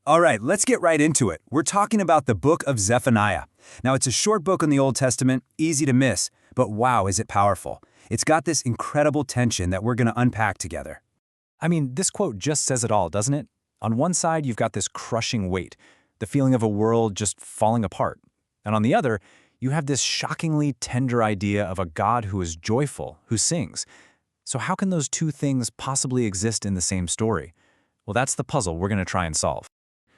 All right, let's get right into it. We're talking about the book of Zephaniah. Now, it's a short book in the Old Testament, easy to miss, but wow, is it powerful. It's got this incredible tension that we're going to unpack together. I mean, this quote just says it all, doesn't it? On one side, you've got this crushing weight, the feeling of a world just falling apart. And on the other, you have this shockingly tender idea of a God who is joyful, who sings. So how can those two things possibly exist in the same story? Well, that's the puzzle we're going to try and solve.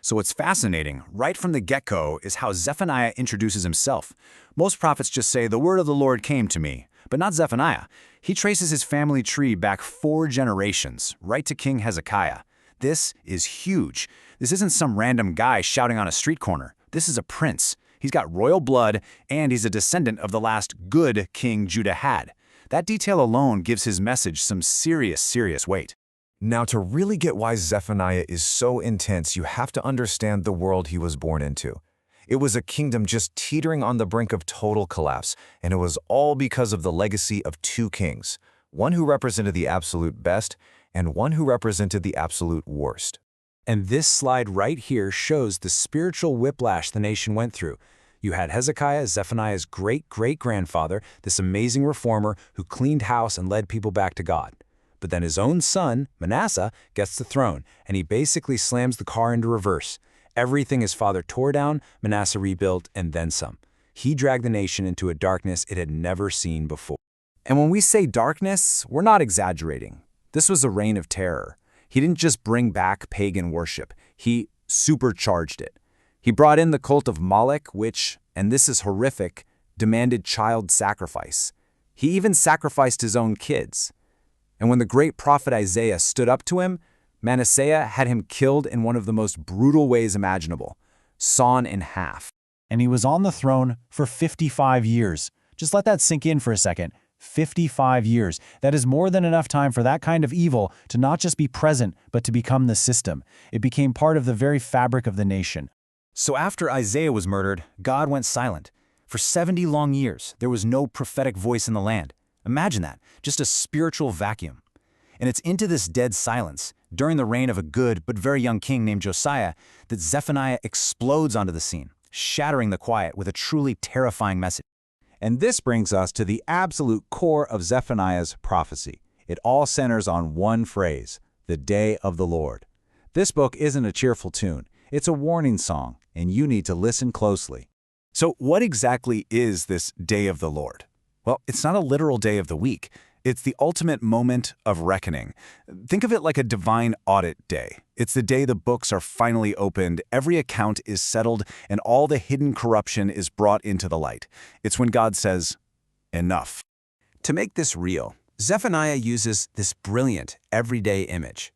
So what's fascinating, right from the get-go, is how Zephaniah introduces himself. Most prophets just say, "The word of the Lord came to me," but not Zephaniah. He traces his family tree back 4 generations, right to King Hezekiah. This is huge. This isn't some random guy shouting on a street corner. This is a prince. He's got royal blood, and he's a descendant of the last good king Judah had. That detail alone gives his message some serious weight. Now, to really get why Zephaniah is so intense, you have to understand the world he was born into. It was a kingdom just teetering on the brink of total collapse, and it was all because of the legacy of 2 kings, one who represented the absolute best and one who represented the absolute worst. And this slide right here shows the spiritual whiplash the nation went through. You had Hezekiah, Zephaniah's great-great-grandfather, this amazing reformer who cleaned house and led people back to God. But then his own son, Manasseh, gets the throne, and he basically slams the car into reverse. Everything his father tore down, Manasseh rebuilt, and then some. He dragged the nation into a darkness it had never seen before. And when we say darkness, we're not exaggerating. This was a reign of terror. He didn't just bring back pagan worship, he supercharged it. He brought in the cult of Moloch, which, and this is horrific, demanded child sacrifice. He even sacrificed his own kids. And when the great prophet Isaiah stood up to him, Manasseh had him killed in one of the most brutal ways imaginable, sawn in half. And he was on the throne for 55 years. Just let that sink in for a second. 55 years. That is more than enough time for that kind of evil to not just be present, but to become the system. It became part of the very fabric of the nation. So after Isaiah was murdered, God went silent. For 70 long years, there was no prophetic voice in the land. Imagine that, just a spiritual vacuum. And it's into this dead silence, during the reign of a good but very young king named Josiah, that Zephaniah explodes onto the scene, shattering the quiet with a truly terrifying message. And this brings us to the absolute core of Zephaniah's prophecy. It all centers on one phrase, the day of the Lord. This book isn't a cheerful tune, it's a warning song, and you need to listen closely. So what exactly is this day of the Lord? Well, it's not a literal day of the week. It's the ultimate moment of reckoning. Think of it like a divine audit day. It's the day the books are finally opened, every account is settled, and all the hidden corruption is brought into the light. It's when God says, enough. To make this real, Zephaniah uses this brilliant, everyday image.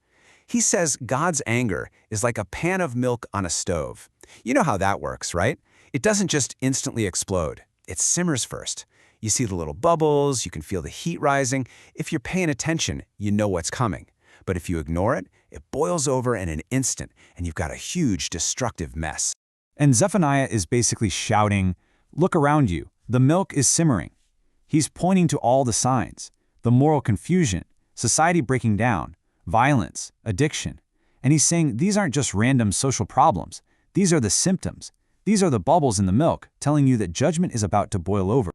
He says God's anger is like a pan of milk on a stove. You know how that works, right? It doesn't just instantly explode. It simmers first. You see the little bubbles, you can feel the heat rising. If you're paying attention, you know what's coming. But if you ignore it, it boils over in an instant, and you've got a huge, destructive mess. And Zephaniah is basically shouting, look around you, the milk is simmering. He's pointing to all the signs, the moral confusion, society breaking down, violence, addiction. And he's saying these aren't just random social problems. These are the symptoms. These are the bubbles in the milk, telling you that judgment is about to boil over.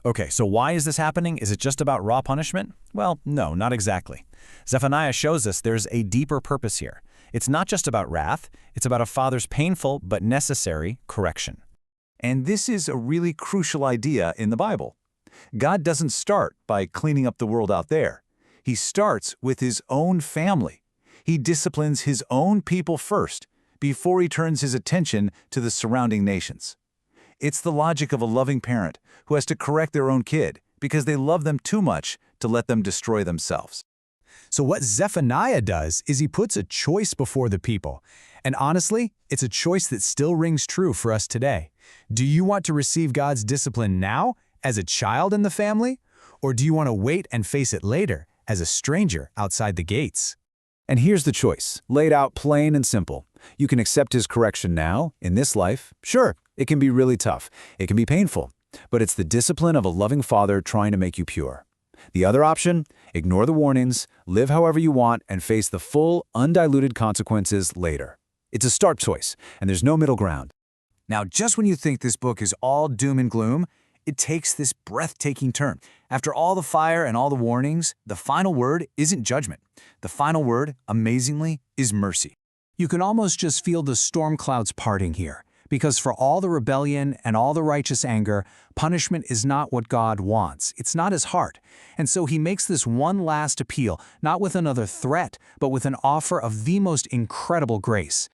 Okay, so why is this happening? Is it just about raw punishment? Well, no, not exactly. Zephaniah shows us there's a deeper purpose here. It's not just about wrath, it's about a father's painful but necessary correction. And this is a really crucial idea in the Bible. God doesn't start by cleaning up the world out there. He starts with his own family. He disciplines his own people first, before he turns his attention to the surrounding nations. It's the logic of a loving parent who has to correct their own kid because they love them too much to let them destroy themselves. So what Zephaniah does is he puts a choice before the people. And honestly, it's a choice that still rings true for us today. Do you want to receive God's discipline now, as a child in the family? Or do you want to wait and face it later, as a stranger outside the gates? And here's the choice, laid out plain and simple. You can accept his correction now, in this life. Sure, it can be really tough. It can be painful. But it's the discipline of a loving father trying to make you pure. The other option, ignore the warnings, live however you want, and face the full, undiluted consequences later. It's a stark choice, and there's no middle ground. Now, just when you think this book is all doom and gloom, it takes this breathtaking turn. After all the fire and all the warnings, the final word isn't judgment. The final word, amazingly, is mercy. You can almost just feel the storm clouds parting here, because for all the rebellion and all the righteous anger, punishment is not what God wants. It's not his heart. And so he makes this one last appeal, not with another threat, but with an offer of the most incredible grace.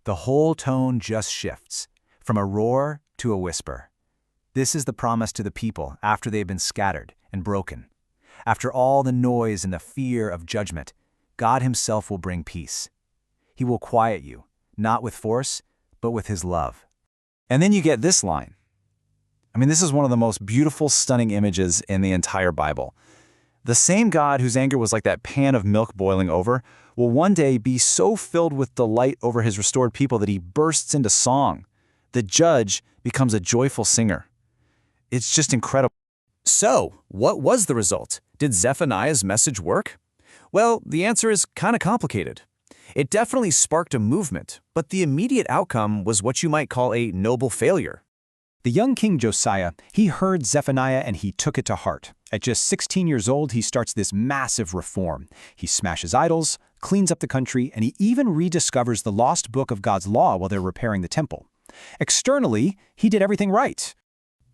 The whole tone just shifts, from a roar to a whisper. This is the promise to the people after they've been scattered and broken. After all the noise and the fear of judgment, God himself will bring peace. He will quiet you, not with force, but with his love. And then you get this line. I mean, this is one of the most beautiful, stunning images in the entire Bible. The same God whose anger was like that pan of milk boiling over will one day be so filled with delight over his restored people that he bursts into song. The judge becomes a joyful singer. It's just incredible. So, what was the result? Did Zephaniah's message work? Well, the answer is kind of complicated. It definitely sparked a movement, but the immediate outcome was what you might call a noble failure. The young king Josiah, he heard Zephaniah and he took it to heart. At just 16 years old, he starts this massive reform. He smashes idols, cleans up the country, and he even rediscovers the lost book of God's law while they're repairing the temple. Externally, he did everything right.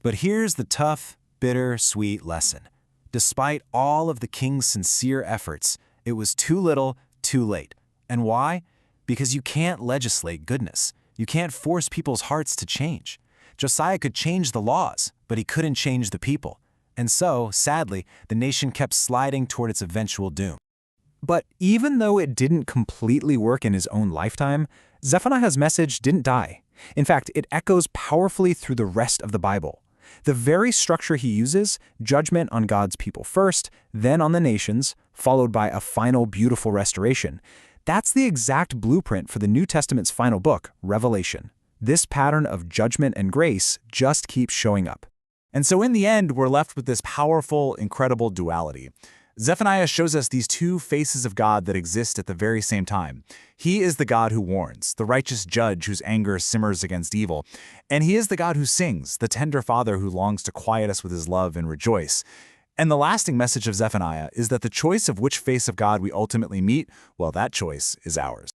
But here's the tough, bitter, sweet lesson. Despite all of the king's sincere efforts, it was too little, too late. And why? Because you can't legislate goodness. You can't force people's hearts to change. Josiah could change the laws, but he couldn't change the people. And so, sadly, the nation kept sliding toward its eventual doom. But even though it didn't completely work in his own lifetime, Zephaniah's message didn't die. In fact, it echoes powerfully through the rest of the Bible. The very structure he uses, judgment on God's people first, then on the nations, followed by a final beautiful restoration, that's the exact blueprint for the New Testament's final book, Revelation. This pattern of judgment and grace just keeps showing up. And so in the end, we're left with this powerful, incredible duality. Zephaniah shows us these two faces of God that exist at the very same time. He is the God who warns, the righteous judge whose anger simmers against evil. And he is the God who sings, the tender father who longs to quiet us with his love and rejoice. And the lasting message of Zephaniah is that the choice of which face of God we ultimately meet, well, that choice is ours.